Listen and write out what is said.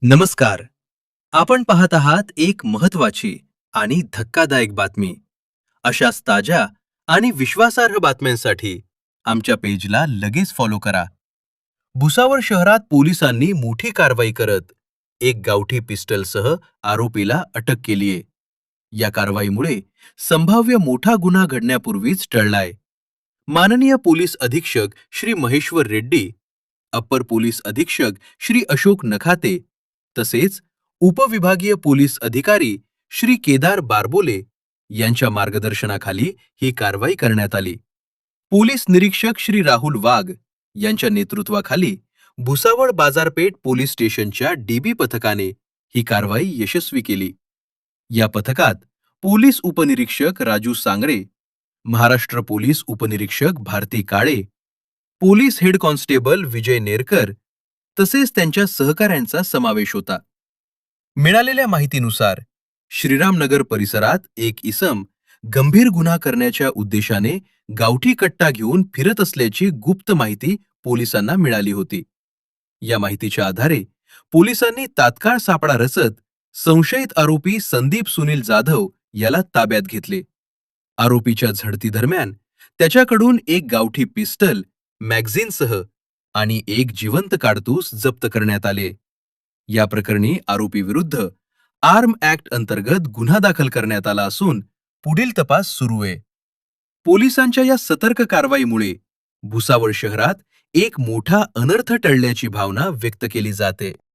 नमस्कार. आपण पाहत आहात एक महत्वाची आणि धक्कादायक बातमी. अशाच ताज्या आणि विश्वासार्ह बातम्यांसाठी आमच्या पेजला लगेच फॉलो करा. भुसावळ शहरात पोलिसांनी मोठी कारवाई करत एक गावठी पिस्टलसह आरोपीला अटक केलीये. या कारवाईमुळे संभाव्य मोठा गुन्हा घडण्यापूर्वीच टळलाय. माननीय पोलीस अधीक्षक श्री महेश्वर रेड्डी, अप्पर पोलीस अधीक्षक श्री अशोक नखाते तसेच उपविभागीय पोलीस अधिकारी श्री केदार बारबोले यांच्या मार्गदर्शनाखाली ही कारवाई करण्यात आली. पोलीस निरीक्षक श्री राहुल वाघ यांच्या नेतृत्वाखाली भुसावळ बाजारपेठ पोलीस स्टेशनच्या डीबी पथकाने ही कारवाई यशस्वी केली. या पथकात पोलीस उपनिरीक्षक राजू सांगरे, महाराष्ट्र पोलीस उपनिरीक्षक भारती काळे, पोलीस हेड कॉन्स्टेबल विजय नेरकर तसेच त्यांच्या सहकाऱ्यांचा समावेश होता. मिळालेल्या माहितीनुसार श्रीरामनगर परिसरात एक इसम गंभीर गुन्हा करण्याच्या उद्देशाने गावठी कट्टा घेऊन फिरत असल्याची गुप्त माहिती पोलिसांना मिळाली होती. या माहितीच्या आधारे पोलिसांनी तात्काळ सापळा रचत संशयित आरोपी संदीप सुनील जाधव याला ताब्यात घेतले. आरोपीच्या झडती दरम्यान त्याच्याकडून एक गावठी पिस्टल, मॅगझिनसह आणि एक जिवंत काडतूस जप्त करण्यात आले. या प्रकरणी आरोपीविरुद्ध आर्म ऍक्ट अंतर्गत गुन्हा दाखल करण्यात आला असून पुढील तपास सुरू आहे. पोलिसांच्या या सतर्क कारवाईमुळे भुसावळ शहरात एक मोठा अनर्थ टळल्याची भावना व्यक्त केली जाते.